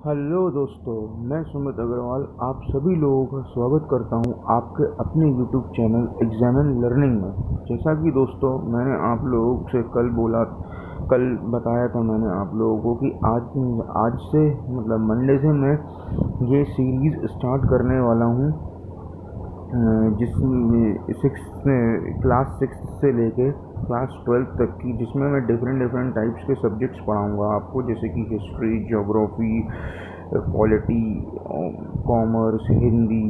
Hello दोस्तों, मैं सुमित अग्रवाल आप सभी लोगों का स्वागत करता हूं आपके अपने यूट्यूब चैनल एग्जामिन लर्निंग में। जैसा कि दोस्तों मैंने आप लोगों से कल बताया था मैंने आप लोगों को कि आज से मतलब मंडे से मैं ये सीरीज़ स्टार्ट करने वाला हूं, जिसमें क्लास 6 से लेके क्लास 12 तक की, जिसमें मैं डिफरेंट टाइप्स के सब्जेक्ट्स पढ़ाऊंगा आपको, जैसे कि history, geography, polity, commerce, Hindi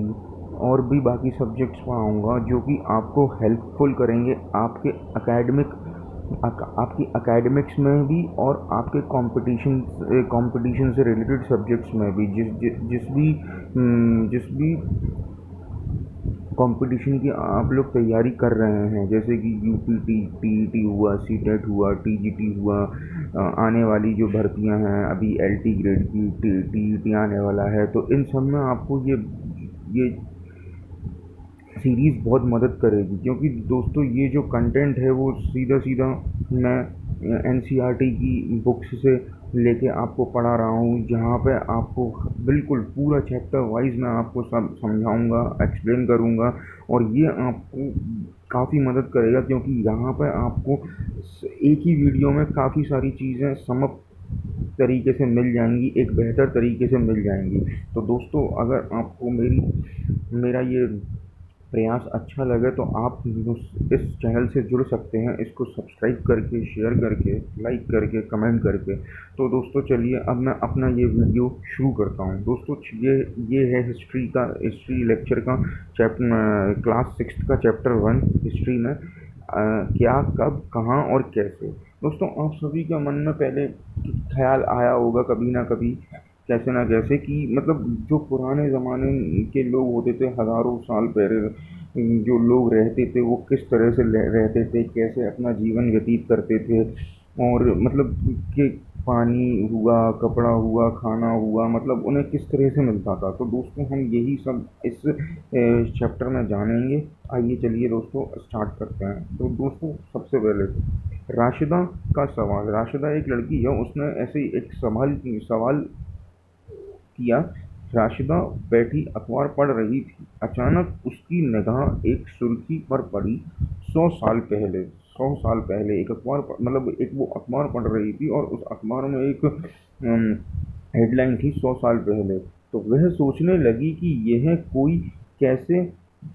और भी बाकी सब्जेक्ट्स पढ़ाऊंगा जो कि आपको हेल्पफुल करेंगे आपकी एकेडमिक्स में भी और आपके कंपटीशन से रिलेटेड सब्जेक्ट्स में भी। जिस भी कंपटीशन की आप लोग तैयारी कर रहे हैं, जैसे कि यूपीटी, टीईटी हुआ, सीटेट हुआ, टीजीटी हुआ, आने वाली जो भर्तियां हैं अभी एलटी ग्रेड की, टीईटी आने वाला है, तो इन सब में आपको ये सीरीज़ बहुत मदद करेगी। क्योंकि दोस्तों ये जो कंटेंट है वो सीधा सीधा मैं एनसीईआरटी की बुक्स से लेके आपको पढ़ा रहा हूँ, जहाँ पे आपको बिल्कुल पूरा चैप्टर वाइज मैं आपको सब समझाऊंगा, एक्सप्लेन करूँगा, और ये आपको काफ़ी मदद करेगा। क्योंकि यहाँ पे आपको एक ही वीडियो में काफ़ी सारी चीज़ें समझ तरीके से मिल जाएंगी, एक बेहतर तरीके से मिल जाएंगी। तो दोस्तों अगर आपको मेरा ये प्रयास अच्छा लगे तो आप इस चैनल से जुड़ सकते हैं, इसको सब्सक्राइब करके, शेयर करके, लाइक करके, कमेंट करके। तो दोस्तों चलिए अब मैं अपना ये वीडियो शुरू करता हूँ। दोस्तों ये है हिस्ट्री लेक्चर का चैप्टर, क्लास 6 का चैप्टर 1 हिस्ट्री में क्या, कब, कहाँ और कैसे। दोस्तों आप सभी के मन में पहले ख्याल आया होगा कभी ना कभी, कैसे ना कैसे, कि मतलब जो पुराने ज़माने के लोग होते थे, हज़ारों साल पहले जो लोग रहते थे, वो किस तरह से रहते थे, कैसे अपना जीवन व्यतीत करते थे, और मतलब कि पानी हुआ, कपड़ा हुआ, खाना हुआ, मतलब उन्हें किस तरह से मिलता था। तो दोस्तों हम यही सब इस चैप्टर में जानेंगे। आइए चलिए दोस्तों स्टार्ट करते हैं। तो दोस्तों सबसे पहले राशिदा का सवाल। राशिदा एक लड़की है, उसने ऐसे ही एक सवाल किया। राशिदा बैठी अखबार पढ़ रही थी, अचानक उसकी निगाह एक सुर्खी पर पड़ी। 100 साल पहले एक मतलब एक वो अखबार पढ़ रही थी, और उस अखबार में एक हेडलाइन थी, 100 साल पहले। तो वह सोचने लगी कि यह कोई कैसे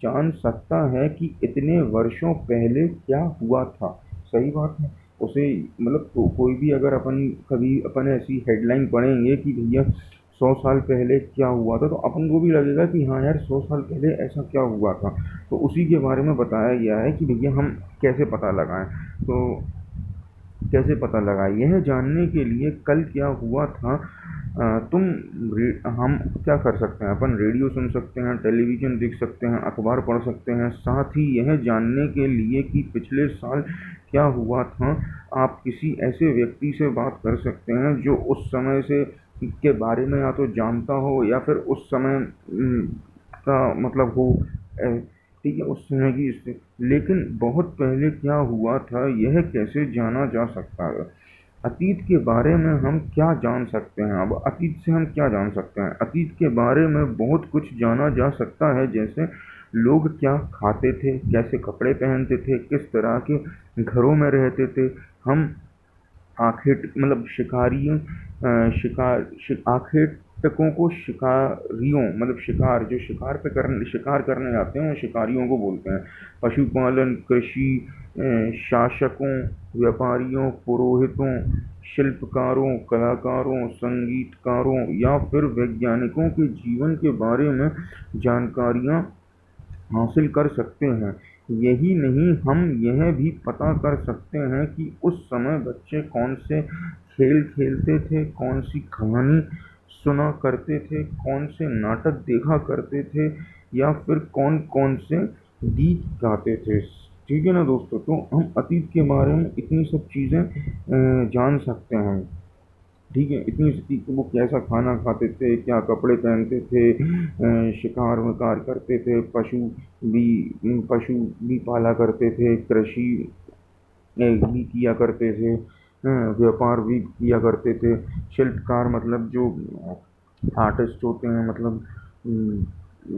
जान सकता है कि इतने वर्षों पहले क्या हुआ था। सही बात है। उसे मतलब कोई भी अगर अपन ऐसी हेडलाइन पढ़ेंगे कि भैया 100 साल पहले क्या हुआ था, तो अपन को भी लगेगा कि हाँ यार 100 साल पहले ऐसा क्या हुआ था। तो उसी के बारे में बताया गया है कि भैया हम कैसे पता लगाएं। तो कैसे पता लगाएं, यह जानने के लिए कल क्या हुआ था, हम क्या कर सकते हैं, अपन रेडियो सुन सकते हैं, टेलीविज़न देख सकते हैं, अखबार पढ़ सकते हैं। साथ ही यह जानने के लिए कि पिछले साल क्या हुआ था, आप किसी ऐसे व्यक्ति से बात कर सकते हैं जो उस समय से के बारे में या तो जानता हो, या फिर उस समय का मतलब हो, ठीक है, उस समय की स्थिति। लेकिन बहुत पहले क्या हुआ था यह कैसे जाना जा सकता है। अतीत के बारे में हम क्या जान सकते हैं। अब अतीत से हम क्या जान सकते हैं, अतीत के बारे में बहुत कुछ जाना जा सकता है। जैसे लोग क्या खाते थे, कैसे कपड़े पहनते थे, किस तरह के घरों में रहते थे। हम आखेट मतलब शिकारियों आखेटकों को शिकारियों मतलब जो शिकार करने जाते हैं, शिकारियों को बोलते हैं। पशुपालन, कृषि, शासकों, व्यापारियों, पुरोहितों, शिल्पकारों, कलाकारों, संगीतकारों या फिर वैज्ञानिकों के जीवन के बारे में जानकारियाँ हासिल कर सकते हैं। यही नहीं, हम यह भी पता कर सकते हैं कि उस समय बच्चे कौन से खेल खेलते थे, कौन सी कहानी सुना करते थे, कौन से नाटक देखा करते थे, या फिर कौन कौन से गीत गाते थे। ठीक है ना दोस्तों। तो हम अतीत के बारे में इतनी सब चीज़ें जान सकते हैं। ठीक है, इतनी कि वो कैसा खाना खाते थे, क्या कपड़े पहनते थे, शिकार विकार करते थे, पशु भी पाला करते थे, कृषि भी किया करते थे, व्यापार भी किया करते थे। शिल्पकार मतलब जो आर्टिस्ट होते हैं, मतलब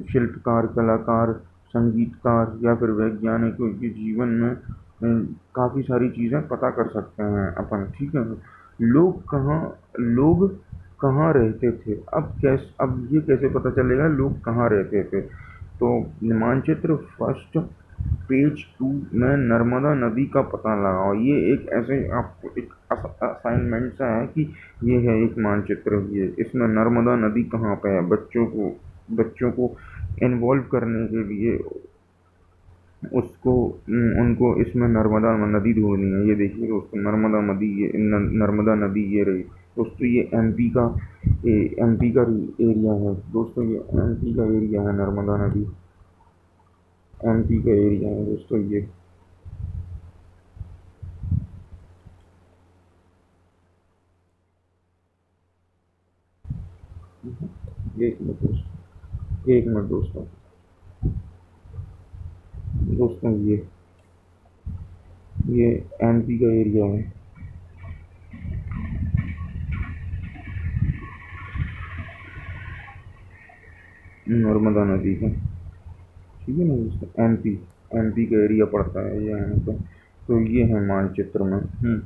शिल्पकार, कलाकार, संगीतकार या फिर वैज्ञानिकों के जीवन में काफ़ी सारी चीज़ें पता कर सकते हैं अपन, ठीक है। लोग कहाँ लोग कहाँ रहते थे, अब ये कैसे पता चलेगा लोग कहाँ रहते थे। तो मानचित्र फर्स्ट पेज 2 में नर्मदा नदी का पता लगाओ। ये एक ऐसे आपको एक असाइनमेंट सा है कि ये है एक मानचित्र, ये इसमें नर्मदा नदी कहाँ पे है, बच्चों को इन्वॉल्व करने के लिए उसको उनको इसमें नर्मदा नदी ढूंढनी है। ये देखिए दोस्तों, नर्मदा नदी, ये नर्मदा नदी ये रही दोस्तों। ये एमपी का एरिया है दोस्तों, ये एमपी का एरिया है, नर्मदा नदी एमपी का एरिया है दोस्तों ये। एक मिनट दोस्तों, एक मिनट दोस्तों, दोस्तों ये एमपी का एरिया है, नर्मदा नदी का, ठीक है ना दोस्तों। एमपी का एरिया पड़ता है ये यहाँ पे। तो ये है मानचित्र में। हम्म,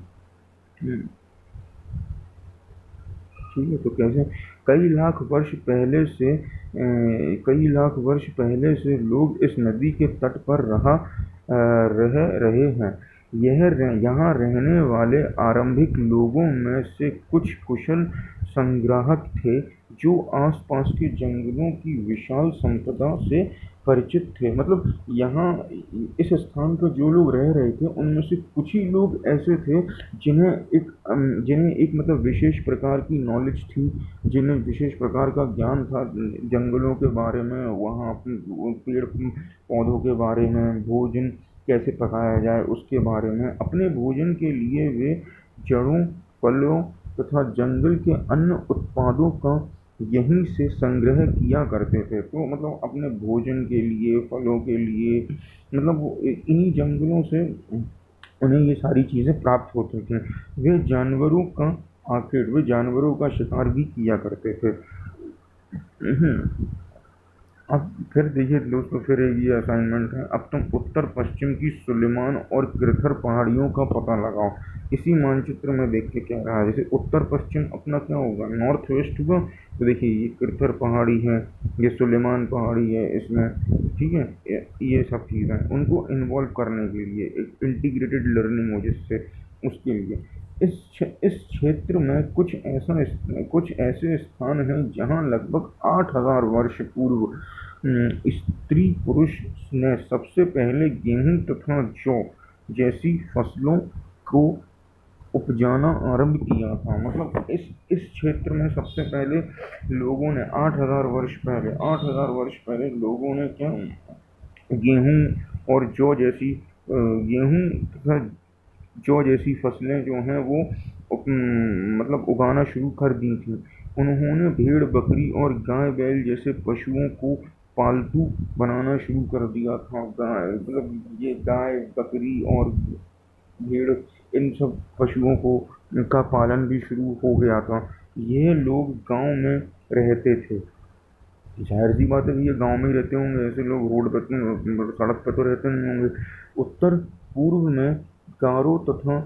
ठीक है। तो कैसे कई लाख वर्ष पहले से लोग इस नदी के तट पर रह रहे हैं। यहाँ रहने वाले आरंभिक लोगों में से कुछ कुशल संग्राहक थे जो आसपास के जंगलों की विशाल संपदा से परिचित थे। मतलब यहाँ इस स्थान पर जो लोग रह रहे थे उनमें से कुछ ही लोग ऐसे थे जिन्हें एक मतलब विशेष प्रकार की नॉलेज थी, जिन्हें विशेष प्रकार का ज्ञान था जंगलों के बारे में, वहाँ पेड़ पौधों के बारे में, भोजन कैसे पकाया जाए उसके बारे में। अपने भोजन के लिए वे जड़ों, फलों तथा जंगल के अन्य उत्पादों का यहीं से संग्रह किया करते थे। तो मतलब अपने भोजन के लिए, फलों के लिए, मतलब वो इन्हीं जंगलों से उन्हें ये सारी चीज़ें प्राप्त होती थी। वे जानवरों का शिकार भी किया करते थे। हम्म। अब फिर देखिए दोस्तों, फिर एक ये असाइनमेंट है। अब तुम उत्तर पश्चिम की सुलेमान और किरथर पहाड़ियों का पता लगाओ। इसी मानचित्र में देख के क्या रहा है, जैसे उत्तर पश्चिम अपना क्या होगा, नॉर्थ वेस्ट होगा। तो देखिए ये किरथर पहाड़ी है, ये सुलेमान पहाड़ी है इसमें, ठीक है। ये सब चीज़ें उनको इन्वॉल्व करने के लिए एक इंटीग्रेटेड लर्निंग हो जिससे, उसके लिए इस क्षेत्र में कुछ ऐसे स्थान हैं जहां लगभग 8,000 वर्ष पूर्व स्त्री पुरुष ने सबसे पहले गेहूं तथा जौ जैसी फसलों को उपजाना आरंभ किया था। मतलब इस क्षेत्र में सबसे पहले लोगों ने 8,000 वर्ष पहले लोगों ने क्या, गेहूं और गेहूं तथा जौ जैसी फसलें जो हैं वो मतलब उगाना शुरू कर दी थी। उन्होंने भेड़ बकरी और गाय बैल जैसे पशुओं को पालतू बनाना शुरू कर दिया था। गाय मतलब ये गाय बकरी और भेड़, इन सब पशुओं को का पालन भी शुरू हो गया था। ये लोग गांव में रहते थे। जाहिर सी बात है, ये गांव में ही रहते होंगे, ऐसे लोग रोड पर सड़क पर तो रहते नहीं होंगे। उत्तर पूर्व में गारो तथा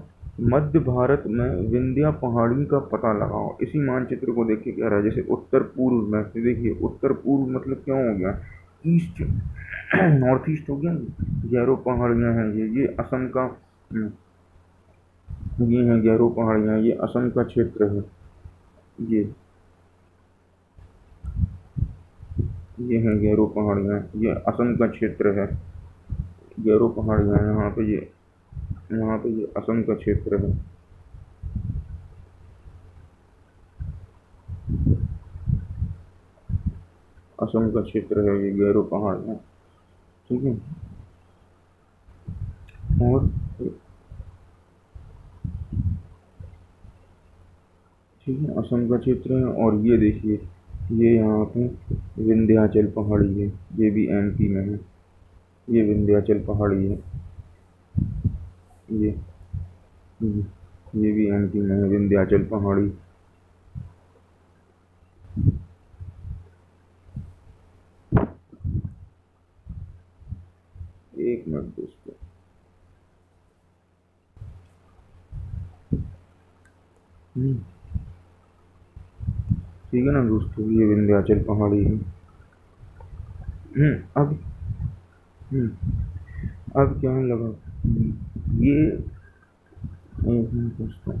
मध्य भारत में विंध्या पहाड़ी का पता लगाओ। इसी मानचित्र को देख के कह रहा है, जैसे उत्तर पूर्व में, तो देखिए उत्तर पूर्व मतलब क्या हो गया, ईस्ट नॉर्थ ईस्ट हो गया। गैरो पहाड़ियाँ हैं, ये असम का, ये हैं गैरो पहाड़ियाँ, ये असम का क्षेत्र है। ये ये हैं गैरो पहाड़ियाँ, ये असम का क्षेत्र है। गैरो पहाड़ियाँ यहाँ पे ये असम का क्षेत्र है। असम का क्षेत्र है ये गैरो पहाड़ियाँ, ठीक है। और ठीक है, असम का क्षेत्र है। और ये देखिए, ये यहाँ पे विंध्याचल पहाड़ी है, ये भी एमपी में है। ये विंध्याचल पहाड़ी है, ये ये भी एमपी में है, विंध्याचल पहाड़ी। मिनट दोस्तों। ठीक है ना दोस्तों, ये विंध्याचल पहाड़ी है। अब अब क्या लगा ये एक मिनट दोस्तों।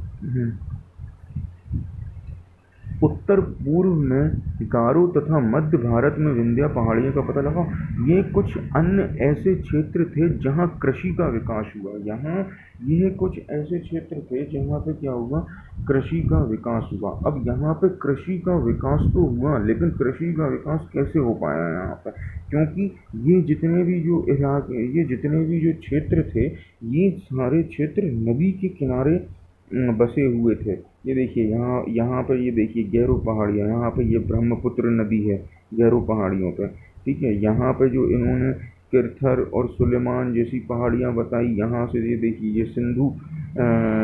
उत्तर पूर्व में गारो तथा मध्य भारत में विंध्या पहाड़ियों का पता लगा। ये कुछ अन्य ऐसे क्षेत्र थे जहाँ कृषि का विकास हुआ। यहाँ ये कुछ ऐसे क्षेत्र थे जहाँ पे क्या हुआ, कृषि का विकास हुआ। अब यहाँ पे कृषि का विकास तो हुआ, लेकिन कृषि का विकास कैसे हो पाया यहाँ पर, क्योंकि ये जितने भी जो इलाके, ये जितने भी जो क्षेत्र थे, ये सारे क्षेत्र नदी के किनारे बसे हुए थे। ये देखिए यहाँ पर, ये देखिए गैरो पहाड़ियाँ, यहाँ पे ये ब्रह्मपुत्र नदी है गैरो पहाड़ियों पे। ठीक है, यहाँ पे जो इन्होंने किरथर और सुलेमान जैसी पहाड़ियाँ बताई, यहाँ से ये देखिए ये सिंधु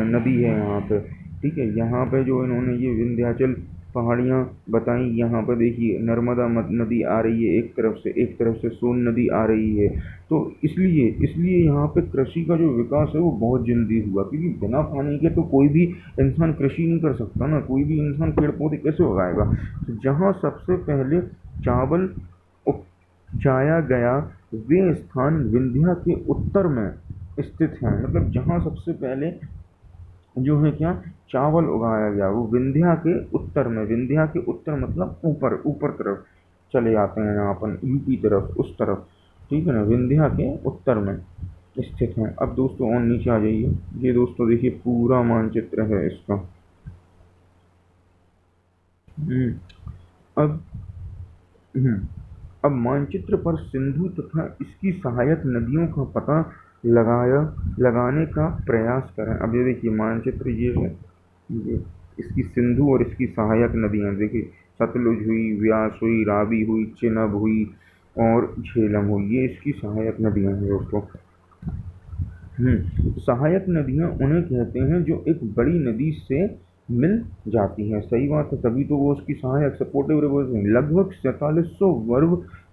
नदी है यहाँ पे। ठीक है, यहाँ पे जो इन्होंने ये विंध्याचल पहाड़ियाँ बताई, यहाँ पर देखिए नर्मदा नदी आ रही है एक तरफ से सोन नदी आ रही है। तो इसलिए इसलिए यहाँ पे कृषि का जो विकास है वो बहुत जल्दी हुआ, क्योंकि बिना पानी के तो कोई भी इंसान कृषि नहीं कर सकता ना, कोई भी इंसान पेड़ पौधे कैसे उगाएगा। तो जहाँ सबसे पहले चावल उपजाया गया वे स्थान विंध्या के उत्तर में स्थित हैं। मतलब जहाँ सबसे पहले जो है क्या, चावल उगाया गया, वो विंध्या के उत्तर में। विंध्या के उत्तर मतलब ऊपर ऊपर तरफ चले जाते हैं यहाँ पर, यूपी तरफ, उस तरफ। ठीक है ना, विंध्या के उत्तर में स्थित हैं। अब दोस्तों और नीचे आ जाइए। ये दोस्तों देखिए पूरा मानचित्र है इसका। अब अब मानचित्र पर सिंधु तथा इसकी सहायक नदियों का पता लगाने का प्रयास करें। अब ये देखिए मानचित्र ये है, ये इसकी सिंधु और इसकी सहायक नदियाँ देखिए, सतलुज हुई, व्यास हुई, रावी हुई, चेनाब हुई और झेलम हुई, ये इसकी सहायक नदियाँ हैं दोस्तों। सहायक नदियाँ उन्हें कहते हैं जो एक बड़ी नदी से मिल जाती हैं। सही बात है, तभी तो वो उसकी सहायक सपोर्टिव रिवर्स हैं। लगभग 4700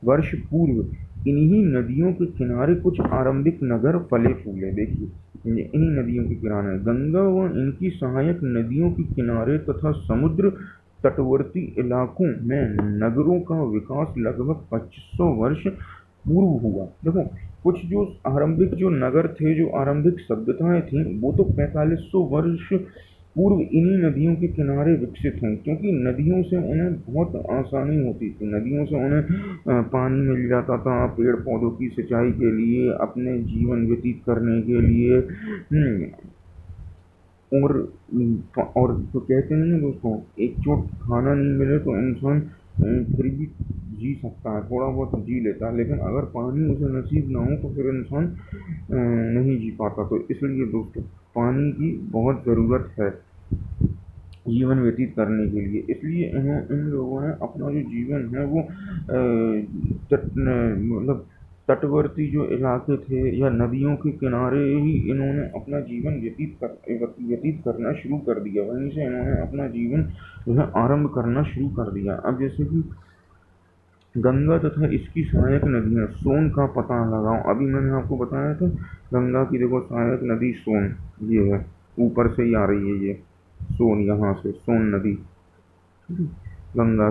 वर्ष पूर्व इन्हीं नदियों के किनारे कुछ आरंभिक नगर फले फूले। देखिए इन्हीं नदियों के किनारे गंगा व इनकी सहायक नदियों के किनारे तथा समुद्र तटवर्ती इलाकों में नगरों का विकास लगभग 2500 वर्ष पूर्व हुआ। देखो कुछ जो आरंभिक जो नगर थे, जो आरंभिक सभ्यताएं थी, वो तो 4500 वर्ष पूर्व इन्हीं नदियों के किनारे विकसित हैं, क्योंकि नदियों से उन्हें बहुत आसानी होती थी। नदियों से उन्हें पानी मिल जाता था पेड़ पौधों की सिंचाई के लिए, अपने जीवन व्यतीत करने के लिए। और तो कहते नहीं है दोस्तों, एक चोट खाना नहीं मिले तो इंसान फिर भी जी सकता है, थोड़ा बहुत जी लेता है, लेकिन अगर पानी उसे नसीब ना हो तो फिर इंसान नहीं जी पाता। तो इसलिए दोस्तों पानी की बहुत ज़रूरत है जीवन व्यतीत करने के लिए। इसलिए इन लोगों ने अपना जो जीवन है वो मतलब तटवर्ती जो इलाके थे या नदियों के किनारे ही इन्होंने अपना जीवन व्यतीत करना शुरू कर दिया। वहीं से इन्होंने अपना जीवन जो है आरंभ करना शुरू कर दिया। अब जैसे कि गंगा तथा इसकी सहायक नदियाँ, सोन का पता लगाओ। अभी मैंने आपको बताया था गंगा की देखो सहायक नदी सोन, ये है ऊपर से ही आ रही है ये सोन, यहाँ से सोन नदी गंगा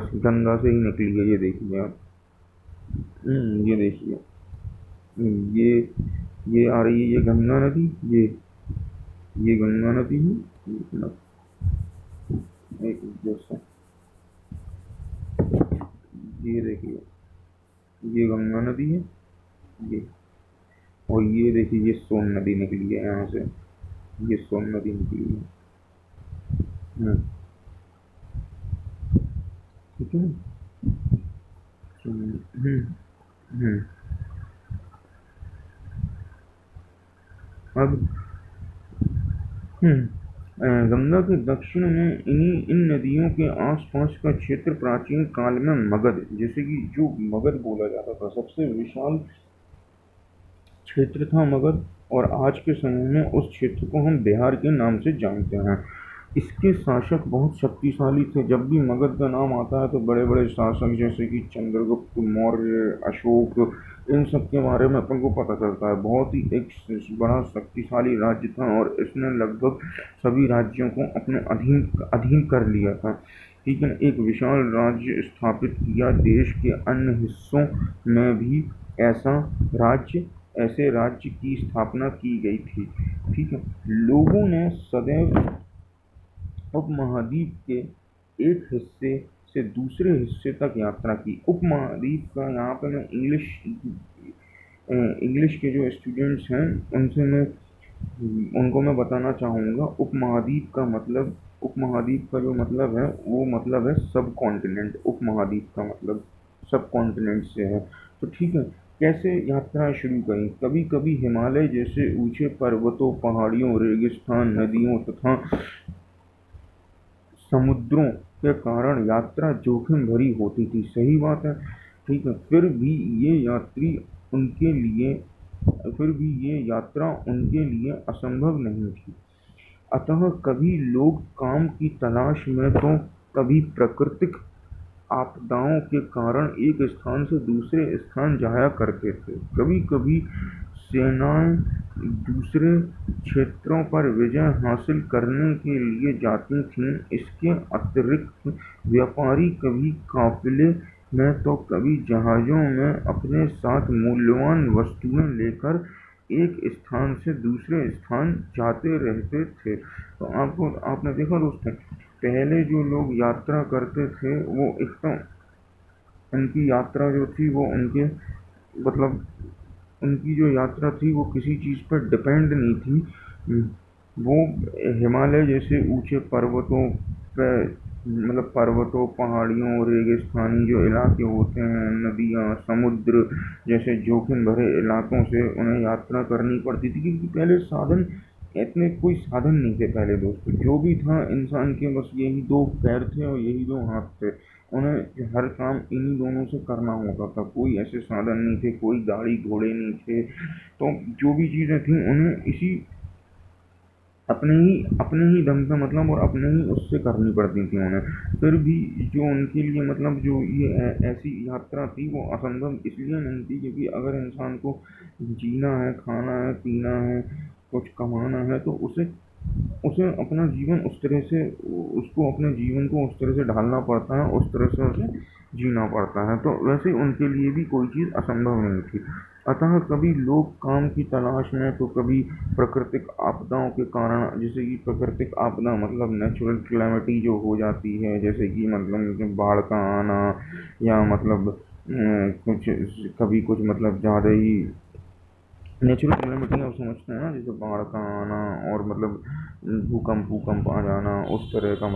से ही निकली है। ये देखिए आप, ये देखिए ये आ रही है, ये गंगा नदी, ये गंगा नदी है। एक जैसा ये देखिए ये गंगा नदी है, ये और ये देखिए ये सोन नदी निकली है यहाँ से, ये सोन नदी निकली है। ठीक है। अब गंगा के दक्षिण में इन नदियों के आसपास का क्षेत्र प्राचीन काल में मगध, जैसे कि जो मगध बोला जाता था, सबसे विशाल क्षेत्र था मगध, और आज के समय में उस क्षेत्र को हम बिहार के नाम से जानते हैं। इसके शासक बहुत शक्तिशाली थे। जब भी मगध का नाम आता है तो बड़े बड़े शासक जैसे कि चंद्रगुप्त मौर्य, अशोक, इन सब के बारे में अपन को पता चलता है। बहुत ही एक बड़ा शक्तिशाली राज्य था और इसने लगभग सभी राज्यों को अपने अधीन अधीन कर लिया था। ठीक है ना, एक विशाल राज्य स्थापित किया। देश के अन्य हिस्सों में भी ऐसा राज्य ऐसे राज्य की स्थापना की गई थी। ठीक है, लोगों ने सदैव उपमहाद्वीप के एक हिस्से से दूसरे हिस्से तक यात्रा की। उपमहाद्वीप का यहाँ पे मैं इंग्लिश के जो स्टूडेंट्स हैं उनसे मैं उनको मैं बताना चाहूँगा, उपमहाद्वीप का जो मतलब है वो मतलब है सब कॉन्टिनेंट। उपमहाद्वीप का मतलब सब कॉन्टिनेंट से है। तो ठीक है, कैसे यात्रा शुरू करी? कभी कभी हिमालय जैसे ऊंचे पर्वतों, पहाड़ियों, रेगिस्तान, नदियों तथा समुद्रों के कारण यात्रा जोखिम भरी होती थी। सही बात है। ठीक है, उनके लिए फिर भी ये यात्रा उनके लिए असंभव नहीं थी। अतः कभी लोग काम की तलाश में तो कभी प्राकृतिक आपदाओं के कारण एक स्थान से दूसरे स्थान जाया करते थे। कभी कभी सेनाएं दूसरे क्षेत्रों पर विजय हासिल करने के लिए जाती थीं। इसके अतिरिक्त व्यापारी कभी काफिले में तो कभी जहाजों में अपने साथ मूल्यवान वस्तुएं लेकर एक स्थान से दूसरे स्थान जाते रहते थे। तो आपने देखा दोस्तों, पहले जो लोग यात्रा करते थे वो एकदम उनकी यात्रा जो थी वो उनके मतलब उनकी जो यात्रा थी वो किसी चीज़ पर डिपेंड नहीं थी। वो हिमालय जैसे ऊंचे पर्वतों पर पर्वतों, पहाड़ियों, रेगिस्तानी जो इलाके होते हैं, नदियाँ, समुद्र जैसे जोखिम भरे इलाकों से उन्हें यात्रा करनी पड़ती थी, क्योंकि पहले साधन इतने कोई साधन नहीं थे पहले दोस्तों। जो भी था इंसान के बस यही दो पैर थे और यही दो हाथ थे। उन्हें हर काम इन्हीं दोनों से करना होता था। कोई ऐसे साधन नहीं थे, कोई गाड़ी घोड़े नहीं थे। तो जो भी चीज़ें थी उन्हें इसी अपने ही दम पे और अपने ही उससे करनी पड़ती थी उन्हें। फिर भी जो उनके लिए जो ये ऐसी यात्रा थी वो असंभव इसलिए नहीं थी क्योंकि अगर इंसान को जीना है, खाना है, पीना है, कुछ कमाना है तो उसे उसे अपना जीवन उस तरह से उसको अपने जीवन को उस तरह से ढालना पड़ता है, उस तरह से उसे जीना पड़ता है। तो वैसे उनके लिए भी कोई चीज़ असंभव नहीं थी। अतः कभी लोग काम की तलाश में तो कभी प्राकृतिक आपदाओं के कारण, जैसे कि प्राकृतिक आपदा मतलब नेचुरल क्लैमिटी जो हो जाती है, जैसे कि बाढ़ का आना या कुछ कभी कुछ ज़्यादा ही नेचुरल कैलेमिटी आप समझते हैं ना, जैसे बाढ़ का आना और भूकंप भूकंप आ जाना, उस तरह का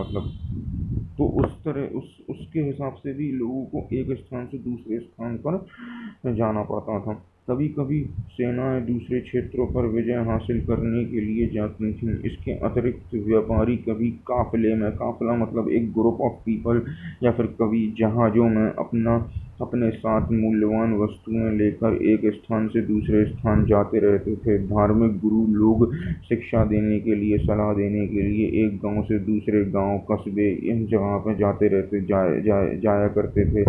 तो उस तरह उसके हिसाब से भी लोगों को एक स्थान से दूसरे स्थान पर जाना पड़ता था। कभी कभी सेनाएं दूसरे क्षेत्रों पर विजय हासिल करने के लिए जाती थीं। इसके अतिरिक्त व्यापारी कभी काफिले में, काफिला मतलब एक ग्रुप ऑफ पीपल, या फिर कभी जहाज़ों में अपने साथ मूल्यवान वस्तुएं लेकर एक स्थान से दूसरे स्थान जाते रहते थे। धार्मिक गुरु लोग शिक्षा देने के लिए, सलाह देने के लिए एक गांव से दूसरे गांव, कस्बे, इन जगह पर जाया करते थे।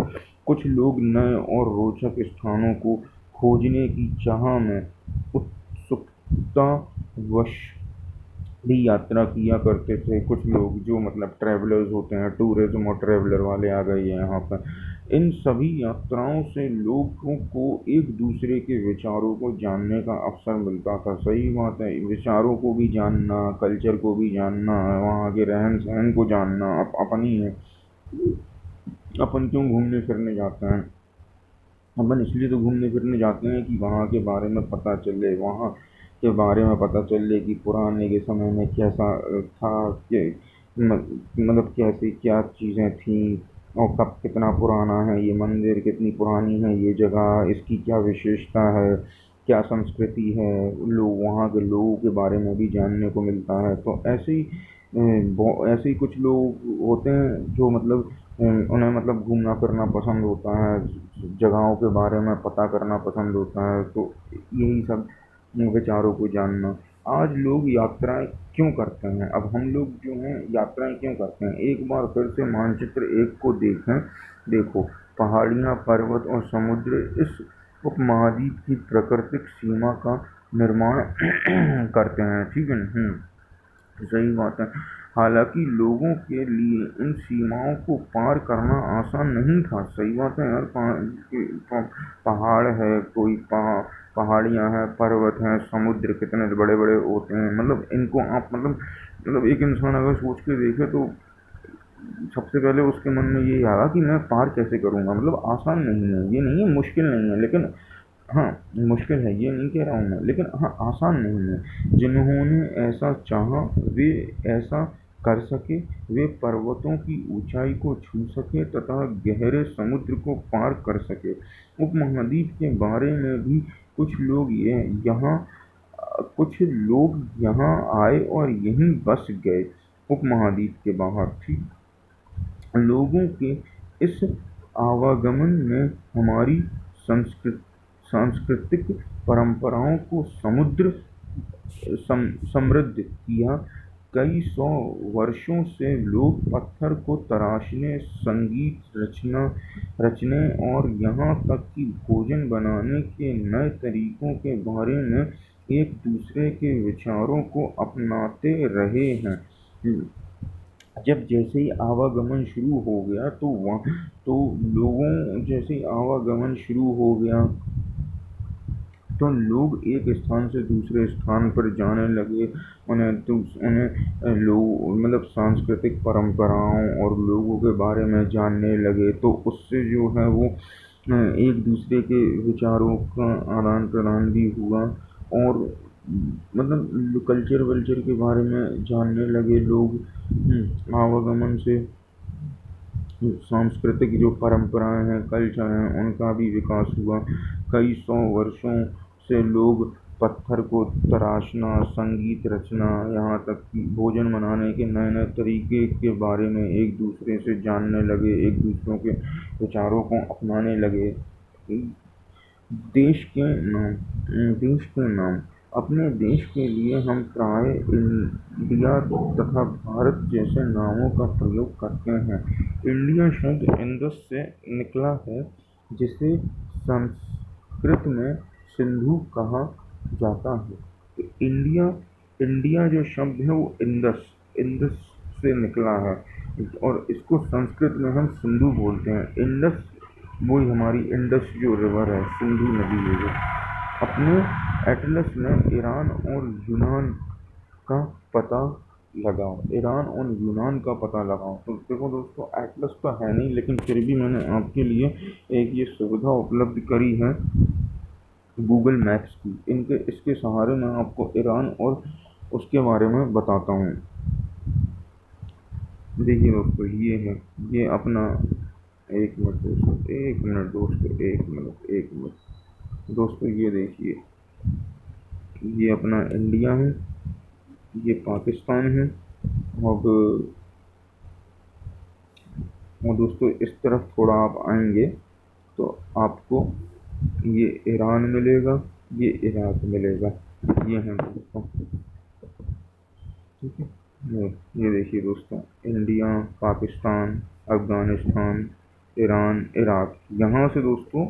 कुछ लोग नए और रोचक स्थानों को खोजने की चाह में उत्सुकतावश भी यात्रा किया करते थे। कुछ लोग जो ट्रैवलर्स होते हैं, टूरिज्म और ट्रैवलर वाले आ गए हैं यहाँ पर। इन सभी यात्राओं से लोगों को एक दूसरे के विचारों को जानने का अवसर मिलता था। सही बात है, विचारों को भी जानना, कल्चर को भी जानना, वहाँ के रहन सहन को जानना अपन ही है। अपन क्यों घूमने फिरने जाते हैं? अपन इसलिए तो घूमने फिरने जाते हैं कि वहाँ के बारे में पता चले, वहाँ के बारे में पता चले कि पुराने के समय में कैसा था, कि कैसी क्या चीज़ें थीं और कब कितना पुराना है ये मंदिर, कितनी पुरानी है ये जगह, इसकी क्या विशेषता है, क्या संस्कृति है, लोग वहाँ के लोगों के बारे में भी जानने को मिलता है। तो ऐसे ही कुछ लोग होते हैं जो उन्हें घूमना फिरना पसंद होता है, जगहों के बारे में पता करना पसंद होता है। तो यही सब विचारों को जानना। आज लोग यात्राएं क्यों करते हैं? अब हम लोग जो हैं यात्राएं क्यों करते हैं? एक बार फिर से मानचित्र एक को देखें। देखो, पहाड़ियाँ, पर्वत और समुद्र इस उपमहाद्वीप की प्राकृतिक सीमा का निर्माण करते हैं, ठीक है। सही बात है। हालांकि लोगों के लिए इन सीमाओं को पार करना आसान नहीं था। सही बात है यार। पहाड़ है, कोई पहाड़ियाँ हैं, पर्वत हैं, समुद्र कितने बड़े बड़े होते हैं, मतलब इनको आप मतलब एक इंसान अगर सोच के देखे तो सबसे पहले उसके मन में ये आया कि मैं पार कैसे करूँगा। मतलब आसान नहीं है, ये नहीं है, मुश्किल नहीं है, लेकिन हाँ, मुश्किल है ये नहीं कह रहा हूँ मैं, लेकिन हाँ, आसान नहीं है। जिन्होंने ऐसा चाहा वे ऐसा कर सके, वे पर्वतों की ऊंचाई को छू सके तथा गहरे समुद्र को पार कर सके। उपमहाद्वीप के बारे में भी यहाँ कुछ लोग यहाँ आए और यहीं बस गए। उपमहाद्वीप के बाहर ठीक लोगों के इस आवागमन ने हमारी सांस्कृतिक परंपराओं को समृद्ध किया। कई सौ वर्षों से लोग पत्थर को तराशने, संगीत रचने और यहाँ तक कि भोजन बनाने के नए तरीकों के बारे में एक दूसरे के विचारों को अपनाते रहे हैं। जब जैसे ही आवागमन शुरू हो गया तो लोगों जैसे ही आवागमन शुरू हो गया तो लोग एक स्थान से दूसरे स्थान पर जाने लगे। उन्हें लोग मतलब सांस्कृतिक परंपराओं और लोगों के बारे में जानने लगे, तो उससे जो है वो एक दूसरे के विचारों का आदान प्रदान भी हुआ और मतलब कल्चर वल्चर के बारे में जानने लगे लोग। आवागमन से सांस्कृतिक जो परंपराएं हैं, कल्चर हैं, उनका भी विकास हुआ। कई सौ वर्षों से लोग पत्थर को तराशना, संगीत रचना, यहाँ तक कि भोजन बनाने के नए नए तरीके के बारे में एक दूसरे से जानने लगे, एक दूसरों के विचारों को अपनाने लगे। देश के नाम अपने देश के लिए हम प्राय इंडिया तथा भारत जैसे नामों का प्रयोग करते हैं। इंडिया शब्द इंडस से निकला है, जिसे संस्कृत में सिंधु कहा जाता है। तो इंडिया जो शब्द है वो इंडस से निकला है और इसको संस्कृत में हम सिंधु बोलते हैं। इंडस वही हमारी इंडस जो रिवर है, सिंधु नदी है जो। अपने एटलस में ईरान और यूनान का पता लगाओ। ईरान और यूनान का पता लगाओ। तो देखो दोस्तों, एटलस तो है नहीं, लेकिन फिर भी मैंने आपके लिए एक ये सुविधा उपलब्ध करी है गूगल मैप्स की। इसके सहारे मैं आपको ईरान और उसके बारे में बताता हूँ। देखिए दोस्तों, ये है, ये अपना एक मिनट दोस्तों, ये देखिए, ये अपना इंडिया है, ये पाकिस्तान है और दोस्तों इस तरफ थोड़ा आप आएंगे तो आपको ये ईरान मिलेगा, ये इराक मिलेगा। ये है दोस्तों, ठीक है। ये देखिए दोस्तों, India, Pakistan, Afghanistan, Iran, Iraq, यहाँ से दोस्तों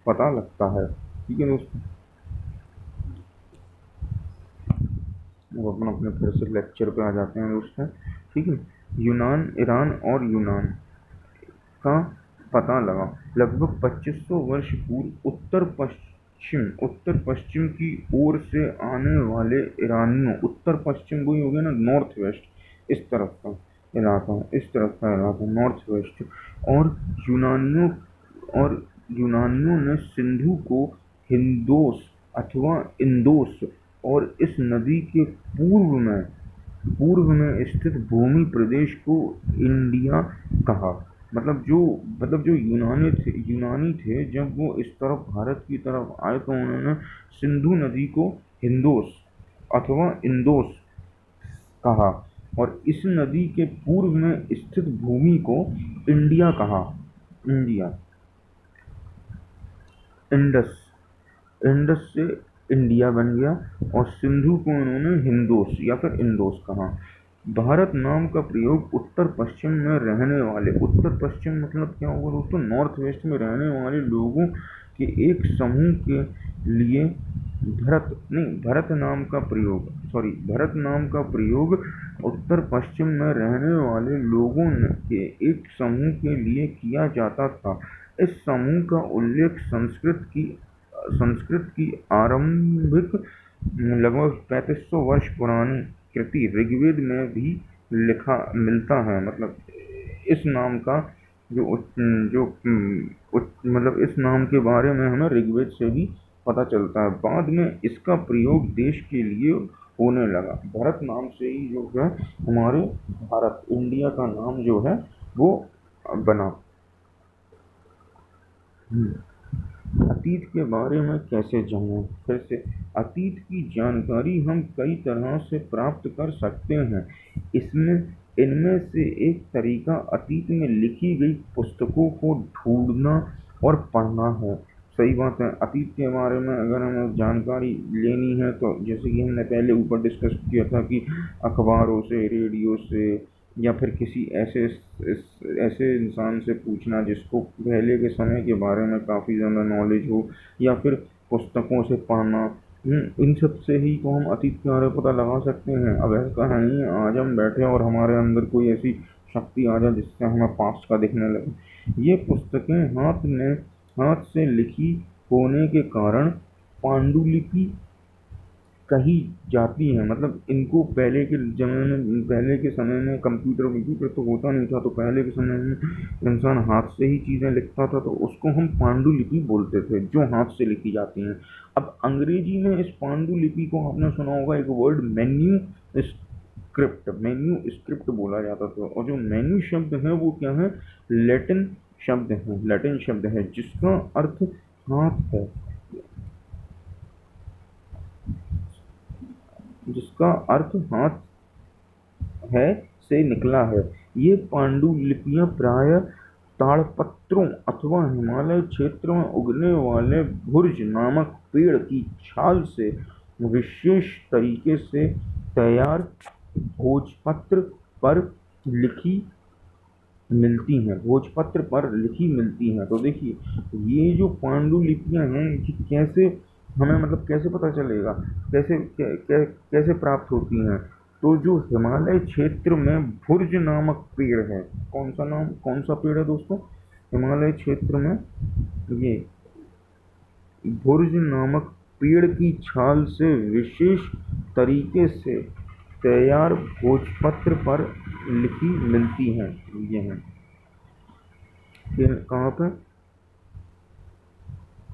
पता लगता है, ठीक है दोस्तों। अब अपन अपने फिर से लेक्चर पे आ जाते हैं दोस्तों, ठीक है। ईरान और यूनान का पता लगा। लगभग 2500 वर्ष पूर्व उत्तर पश्चिम की ओर से आने वाले ईरानियों, उत्तर पश्चिम वही हो गया ना, नॉर्थ वेस्ट, इस तरफ का इलाका नॉर्थ वेस्ट, और यूनानियों ने सिंधु को हिंदोस अथवा इंदोस और इस नदी के पूर्व में स्थित भूमि प्रदेश को इंडिया कहा। मतलब जो यूनानी थे, जब वो इस तरफ भारत की तरफ आए तो उन्होंने सिंधु नदी को हिंदोस अथवा इंदोस कहा और इस नदी के पूर्व में स्थित भूमि को इंडिया कहा। इंडिया, इंडस से इंडिया बन गया, और सिंधु को उन्होंने हिंदोस या फिर इंडोस कहा। भारत नाम का प्रयोग उत्तर पश्चिम में रहने वाले, उत्तर पश्चिम मतलब क्या होगा दोस्तों, नॉर्थ वेस्ट में रहने वाले लोगों के एक समूह के लिए भरत नाम का प्रयोग, भरत नाम का प्रयोग उत्तर पश्चिम में रहने वाले लोगों के एक समूह के लिए किया जाता था। इस समूह का उल्लेख संस्कृत की आरंभिक लगभग 3500 वर्ष पुरानी कृति ऋग्वेद में भी लिखा मिलता है। मतलब इस नाम का मतलब इस नाम के बारे में हमें ऋग्वेद से भी पता चलता है। बाद में इसका प्रयोग देश के लिए होने लगा। भरत नाम से ही जो है हमारे भारत, इंडिया का नाम जो है वो बना। अतीत के बारे में कैसे जानें? फिर से, अतीत की जानकारी हम कई तरह से प्राप्त कर सकते हैं। इनमें से एक तरीका अतीत में लिखी गई पुस्तकों को ढूंढना और पढ़ना है। सही बात है। अतीत के बारे में अगर हमें जानकारी लेनी है तो जैसे कि हमने पहले ऊपर डिस्कस किया था कि अखबारों से, रेडियो से, या फिर किसी ऐसे इंसान से पूछना जिसको पहले के समय के बारे में काफ़ी ज़्यादा नॉलेज हो, या फिर पुस्तकों से पढ़ना, इन सब से ही तो हम अतीत के बारे में पता लगा सकते हैं। अब ऐसा है नहीं आज हम बैठे और हमारे अंदर कोई ऐसी शक्ति आ जाए जिससे हमें पास्ट का दिखने लगे। ये पुस्तकें हाथ से लिखी होने के कारण पांडुलिपि कही जाती है। मतलब इनको पहले के समय में कंप्यूटर तो होता नहीं था, तो पहले के समय में इंसान हाथ से ही चीज़ें लिखता था, तो उसको हम पांडुलिपि बोलते थे, जो हाथ से लिखी जाती हैं। अब अंग्रेजी में इस पांडुलिपि को आपने सुना होगा एक वर्ड मेन्यू स्क्रिप्ट बोला जाता था। और जो मेन्यू शब्द है वो क्या है, लैटिन शब्द है जिसका अर्थ हाथ है, जिसका अर्थ हाथ है से निकला है। ये पांडुलिपियां प्रायः ताड़पत्रों अथवा हिमालय क्षेत्र में उगने वाले भुर्ज नामक पेड़ की छाल से विशेष तरीके से तैयार भोजपत्र पर लिखी मिलती मिलती हैं। तो देखिए ये जो पांडुलिपियां हैं ये कैसे हमें, मतलब कैसे पता चलेगा, कैसे प्राप्त होती हैं? तो जो हिमालय क्षेत्र में भुर्ज नामक पेड़ है, कौन सा पेड़ है दोस्तों? हिमालय क्षेत्र में ये भुर्ज नामक पेड़ की छाल से विशेष तरीके से तैयार भोजपत्र पर लिखी मिलती हैं। ये हैं कहाँ पे?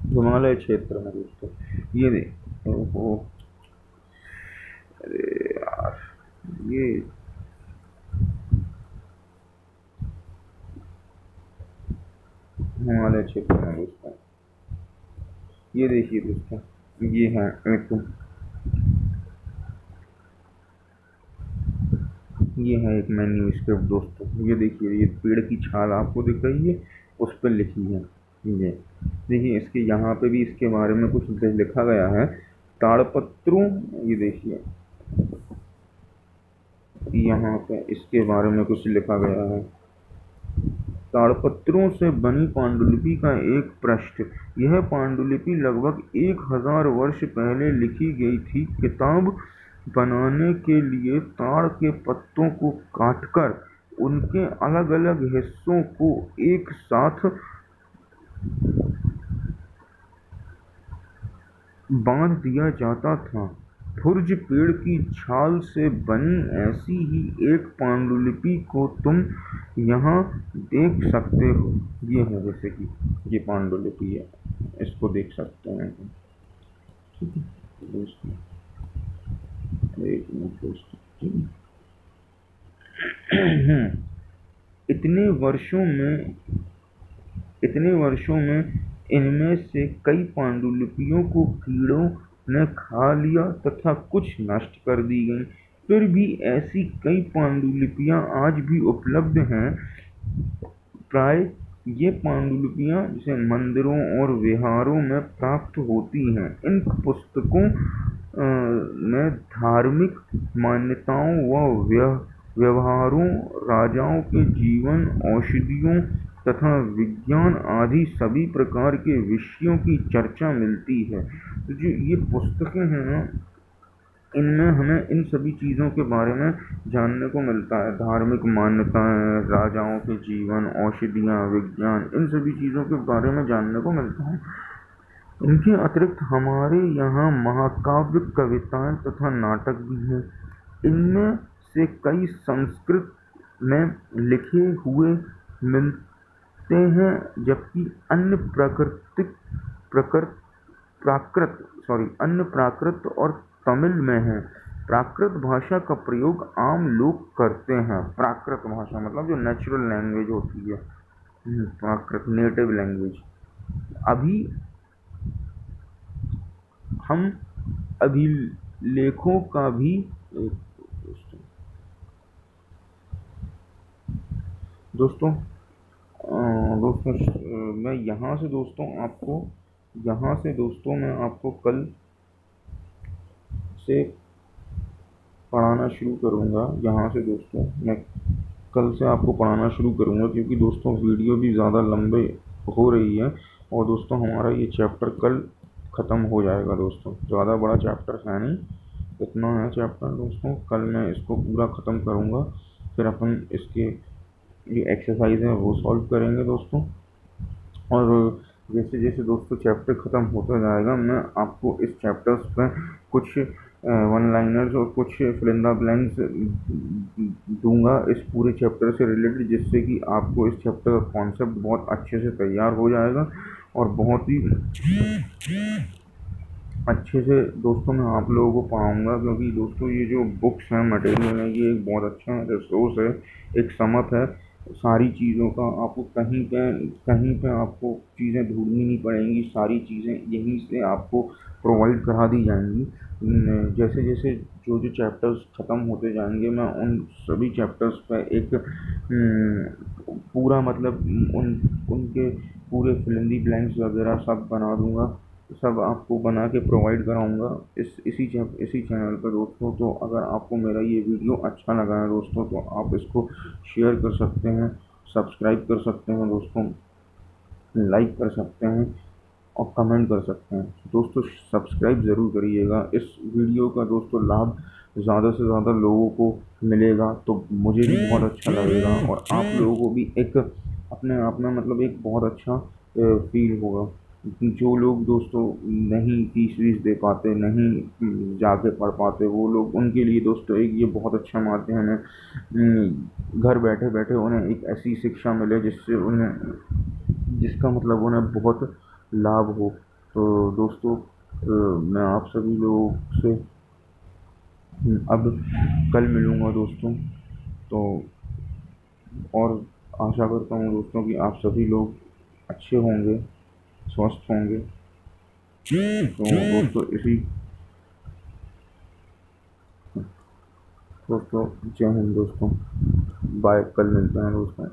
हिमालय क्षेत्र में दोस्तों। ये देखो, अरे यार ये हिमालय क्षेत्र में दोस्तों, ये देखिए दोस्तों, ये है एक मेन्यू स्क्रिप्ट दोस्तों। ये देखिए, ये पेड़ की छाल आपको दिख रही है, उस पर लिखी है। ये देखिए, इसके यहाँ पे भी इसके बारे में कुछ लिखा गया है, ताड़पत्रों। ये देखिए यहाँ पे इसके बारे में कुछ लिखा गया है, ताड़पत्रों से बनी पांडुलिपि का एक पृष्ठ। यह पांडुलिपि लगभग 1000 वर्ष पहले लिखी गई थी। किताब बनाने के लिए ताड़ के पत्तों को काटकर उनके अलग अलग हिस्सों को एक साथ बांध दिया जाता था। भुर्ज पेड़ की छाल से बनी ऐसी ही एक पांडुलिपि को तुम यहाँ देख सकते हो। ये है, जैसे कि ये पांडुलिपि है, इसको देख सकते हैं। ठीक है दोस्तों, एक मिनट दोस्तों। इतने वर्षों में इनमें से कई पांडुलिपियों को कीड़ों ने खा लिया तथा कुछ नष्ट कर दी गई। फिर भी ऐसी कई पांडुलिपियां आज भी उपलब्ध हैं। प्राय ये पांडुलिपियां जैसे मंदिरों और विहारों में प्राप्त होती हैं। इन पुस्तकों में धार्मिक मान्यताओं व व्यवहारों, राजाओं के जीवन, औषधियों तथा विज्ञान आदि सभी प्रकार के विषयों की चर्चा मिलती है। तो जो ये पुस्तकें हैं ना, इनमें हमें इन सभी चीज़ों के बारे में जानने को मिलता है। धार्मिक मान्यताएं, राजाओं के जीवन, औषधियाँ, विज्ञान, इन सभी चीज़ों के बारे में जानने को मिलता है। इनके अतिरिक्त हमारे यहाँ महाकाव्य, कविताएं तथा नाटक भी हैं। इनमें से कई संस्कृत में लिखे हुए मिलते हैं, जबकि अन्य प्राकृत और तमिल में है। प्राकृत भाषा का प्रयोग आम लोग करते हैं। प्राकृत भाषा मतलब जो नेचुरल लैंग्वेज होती है, प्राकृत नेटिव लैंग्वेज। अभी हम अभिलेखों का भी दोस्तों मैं यहाँ से दोस्तों मैं आपको कल से पढ़ाना शुरू करूँगा। यहाँ से दोस्तों मैं कल से आपको पढ़ाना शुरू करूँगा, क्योंकि दोस्तों वीडियो भी ज़्यादा लंबे हो रही है और दोस्तों हमारा ये चैप्टर कल ख़त्म हो जाएगा। दोस्तों ज़्यादा बड़ा चैप्टर है नहीं, इतना है चैप्टर दोस्तों। कल मैं इसको पूरा ख़त्म करूँगा, फिर अपन इसके ये एक्सरसाइज है वो सॉल्व करेंगे दोस्तों। और जैसे जैसे दोस्तों चैप्टर ख़त्म होता जाएगा, मैं आपको इस चैप्टर्स पर कुछ वन लाइनर्स और कुछ फिल इन द ब्लैंक्स दूंगा इस पूरे चैप्टर से रिलेटेड, जिससे कि आपको इस चैप्टर का कॉन्सेप्ट बहुत अच्छे से तैयार हो जाएगा और बहुत ही अच्छे से दोस्तों मैं आप लोगों को पढ़ाऊँगा। क्योंकि दोस्तों ये जो बुक्स हैं, मटेरियल है, ये एक बहुत अच्छा रिसोर्स है, एक समप है सारी चीज़ों का। आपको कहीं पे आपको चीज़ें ढूंढनी नहीं पड़ेंगी, सारी चीज़ें यहीं से आपको प्रोवाइड करा दी जाएंगी। जैसे जैसे जो चैप्टर्स ख़त्म होते जाएंगे, मैं उन सभी चैप्टर्स पर एक पूरा मतलब उनके पूरे फिल इन द ब्लैंक्स वगैरह सब बना दूंगा, सब आपको बना के प्रोवाइड कराऊंगा इसी चैनल पर दोस्तों। तो अगर आपको मेरा ये वीडियो अच्छा लगा है दोस्तों, तो आप इसको शेयर कर सकते हैं, सब्सक्राइब कर सकते हैं दोस्तों, लाइक कर सकते हैं और कमेंट कर सकते हैं दोस्तों। सब्सक्राइब ज़रूर करिएगा। इस वीडियो का दोस्तों लाभ ज़्यादा से ज़्यादा लोगों को मिलेगा तो मुझे भी बहुत अच्छा लगेगा, और आप लोगों को भी एक अपने आप में मतलब एक बहुत अच्छा फील होगा। जो लोग दोस्तों नहीं फीस वीस दे पाते, नहीं जाके पढ़ पाते, वो लोग, उनके लिए दोस्तों एक ये बहुत अच्छा माध्यम है। घर बैठे बैठे उन्हें एक ऐसी शिक्षा मिले जिसका मतलब उन्हें बहुत लाभ हो। तो दोस्तों मैं आप सभी लोगों से अब कल मिलूँगा दोस्तों। तो और आशा करता हूँ दोस्तों कि आप सभी लोग अच्छे होंगे, स्वस्थ होंगे। तो दोस्तों जय हिंद दोस्तों, बाय, कल मिलते हैं दोस्तों।